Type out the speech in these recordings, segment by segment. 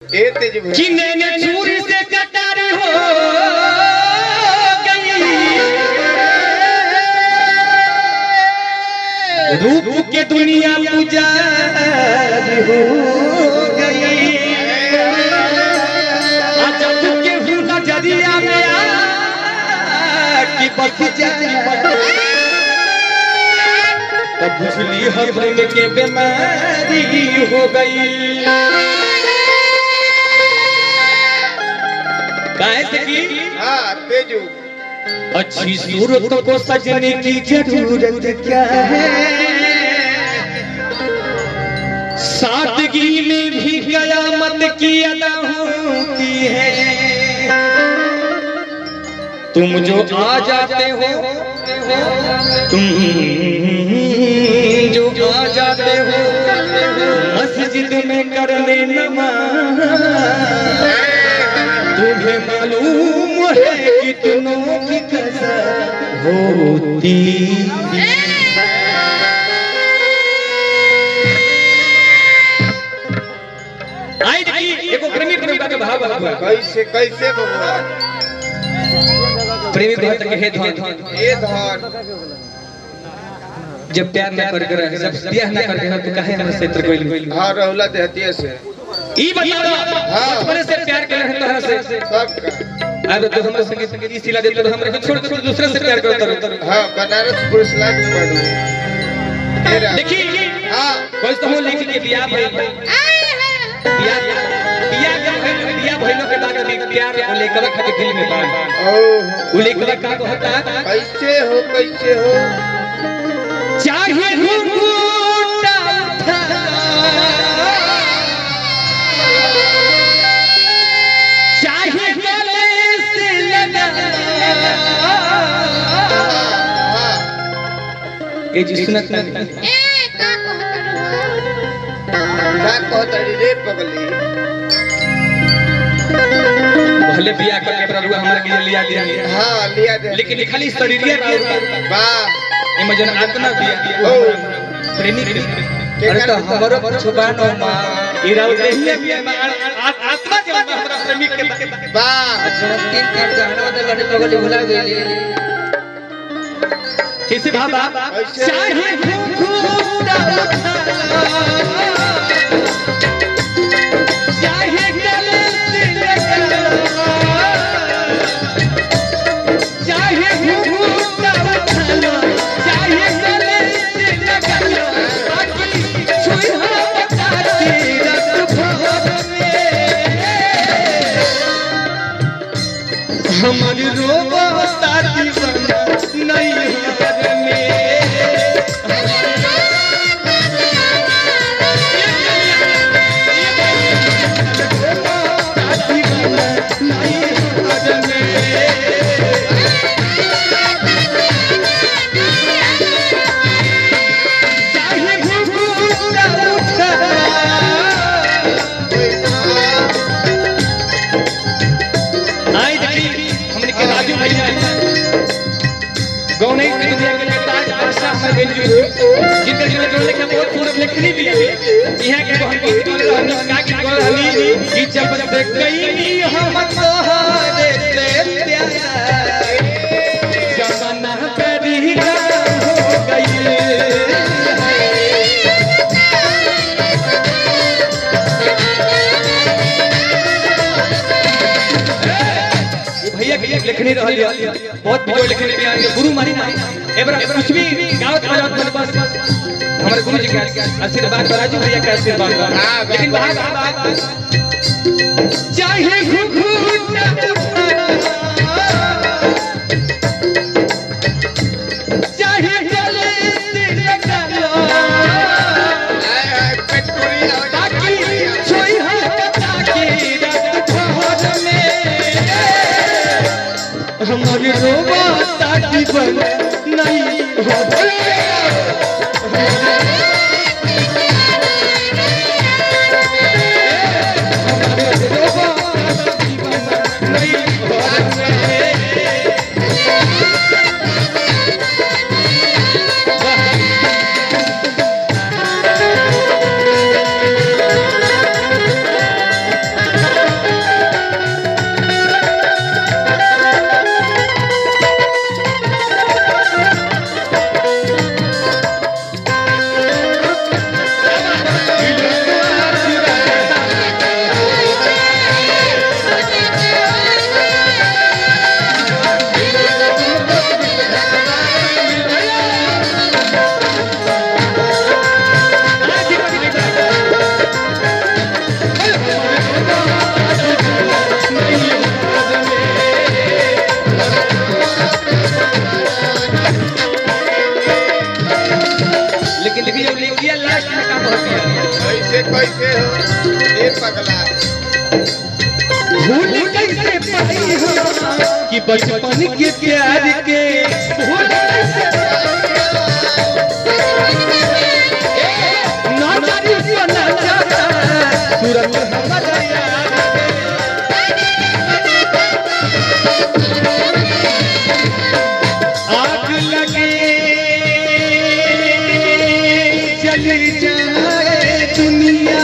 कि नैने छुरी से कटार हो गई, रूप के दुनिया पुजार हो गई। जब के हूँ नजरिया में कि बस तब बुझली हम के बीमारी हो गई। तेजू अच्छी सूरत को सजने की जरूरत क्या है, सादगी में भी कयामत की अदा होती है। तुम जो आ जाते हो, तुम जो आ जाते हो मस्जिद में करने नमाज, तुम्हें मालूम है कितनों की कसर होती। आई देखिए एगो प्रेमी प्रेमिका के भाव बा। कैसे कैसे बबुआ प्रेमी कहत के हे धन ये धन जब प्यार ना करके रहे, जब ब्याह ना करके रहे तो काहे हमसे क्षेत्र कोई। हां रहुला देहतिया से ई बताओ बचपन से प्यार कर रहे तोहरा से सबका। अब तो हमरा संगीत ई सिला देते तो हमरा के छोड़ के दूसरे से प्यार करत रहो। हां बनारस पुलिस लाइन में पढ़ू तेरा देखिए हां कोई तो हम लिख के बियाह भइल, बियाह भइलो के बाद अभी प्यार को लेकर खातिर दिल में बात ओह वो लेकर का कहता कैसे हो चाहे घूंघटा चाहे गले से लगा। ये जी सुनत ना का कहतड़ी रे पगली भले बियाह करके प्रभु हमरा के लिया दिया, हां लिया दे लेकिन खाली शरीरिया वाह एमे जन आत्मा दिया ओ प्रेमी। अरे तो हमरो छुबान हो मां इराव देहिया भी आत्मा के हमरा प्रेमी के वाह तीन काट जाना तो लड़े पगली भुला गई। कैसे भाबा चाहे घूंघटा चाहे गले से लगा, चाहे घूंघटा उठाना चाहे गले से लगा, बाकी छुई हटाती रत भर में हमर रोबता दीवाना नहीं हर में। लिखनी भी यहाँ के हम गीत बोल रहनी का गीत बोल रहनी कि जब से कहीं हम तोहरे से प्यार जमाना करीना हो गई। भैया के लिखनी रहली बहुत वीडियो लिखने के गुरु मारी ना एबरा कुछ भी गावत बजावत मन बस हमारे गुरु जी का आशीर्वाद राजू भैया का आशीर्वाद। लेकिन चाहे घूंघटा चाहे गले से लगा, बाकी छुई हटाता की रत भर में हमारी रोबता दीवाना नहीं हो गई। कैसे हो ये पगला भूल कैसे पाई हो कि बचपन के प्यार के भूल कैसे ना जानी बना जाता सूरत हमारा यार आग लगे चली जाए दुनिया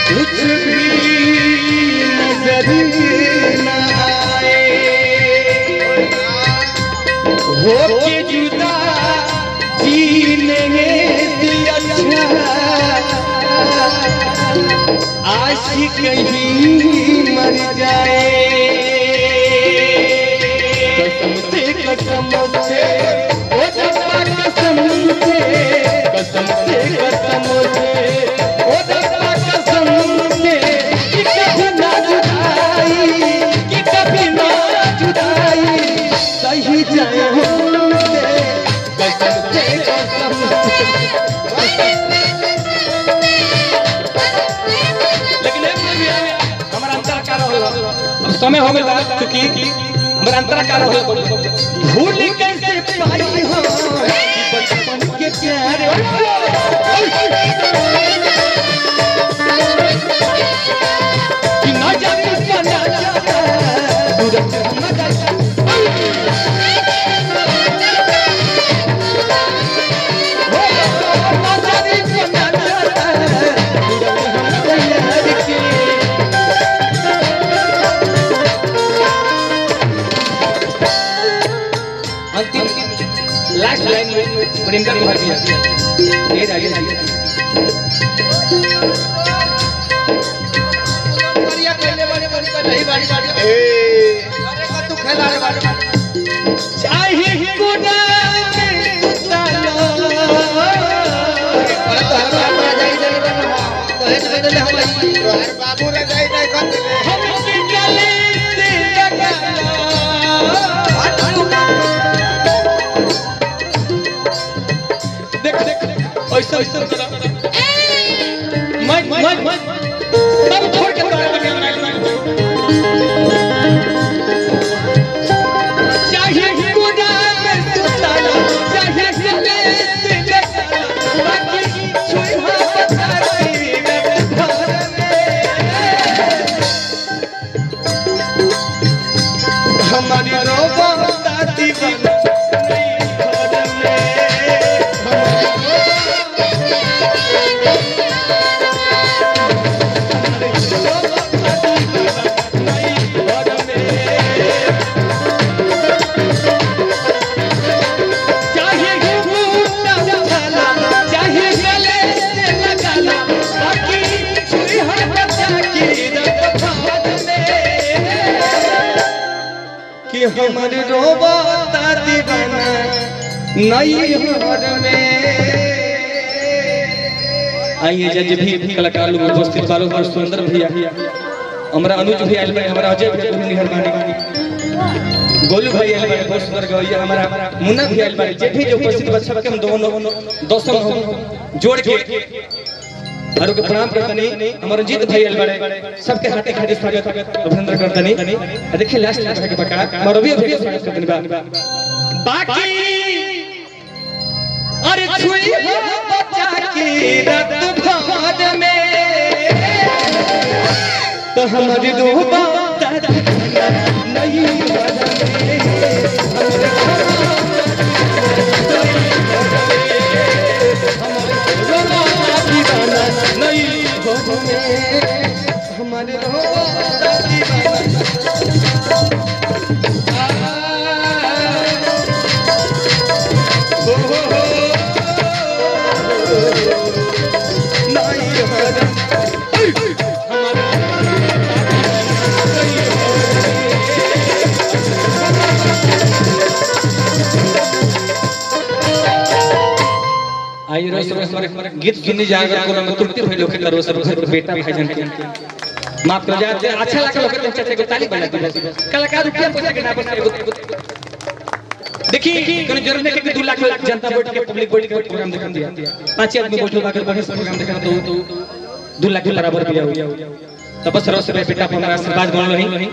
कुछ भी नजर न आए हो के जुदा जीने से अच्छा आशिक कहीं मर जाए कसम से ओ दबा कसम से ओ दबा कसम से कि कभी ना जुदाई सही जाए हमसे कसम से लेकिन एक भी हमारा अंतर का रहल अब समय हो गया क्योंकि हमारा अंतर का रहल भूल कैसे पाई हो कि बचपन के प्यार कि ना जाने बना जाता सूरज हमारा ना जाने बना जाता सूरज हमारा यार के अंतिम लास्ट लाइन में प्रियंका को भर दिया ये जाइए बढ़िया कहले बड़े बड़ी का नहीं बाड़ी बाड़ी ए अरे का तू खेला रे बाड़ी चाहे गुना में उतारो अरे तो हर बात जाई जाई ना कहे तो बदले हम आई तोहर बाबू रे जाई जाई कर देले हम के गले से लगा देख ऐसा करा मैं सब छोड़ के तोरे बने चाहे गुना में सुतालो चाहे गले से लगा बाकी छुई बता के घर में हमारी रोबा दादी बन हमारे रोबा दादी बना नई घर में आइए जज भी कलाकार लोग उपस्थित बालो और सुंदर भैया हमारा अनुज भी आयल में हमारा अजय भी मेहरबानी गोलू भाई आयल में बहुत सुंदर गवैया हमारा मुन्ना भी आयल में जे भी जो उपस्थित बच्चा के हम दोनों हम जोड़ के हरो के प्रणाम करतनी हमर रंजीत भाई अलबड़े सबके हाथे खाते स्वागत अभिनंदन करतनी देखिए लास्ट में के बका और अभी अभी स्वागत करतनी बाकी अरे छुई बच्चा की रात भाद में तो हमारी रोबा नहीं हमारे आई रोज हमारे गीत सुनने जाकर कोनो में त्रुटि भइल लोग करो सब घर पर बेटा भाईजान के माफ कर जाते अच्छा लगा लोग के चाचा को ताली बजा दी कलाकार रुपया पैसा के ना बस देखिए कोनो जरूरत नहीं कि 2 लाख जनता बैठ के पब्लिक बैठ के प्रोग्राम देखा दिया 5 आदमी बैठो बाकी बढ़िया से प्रोग्राम देखा तो 2 लाख के बराबर दिया हो। तो बस रहो से बेटा हमारा आशीर्वाद बनल रही।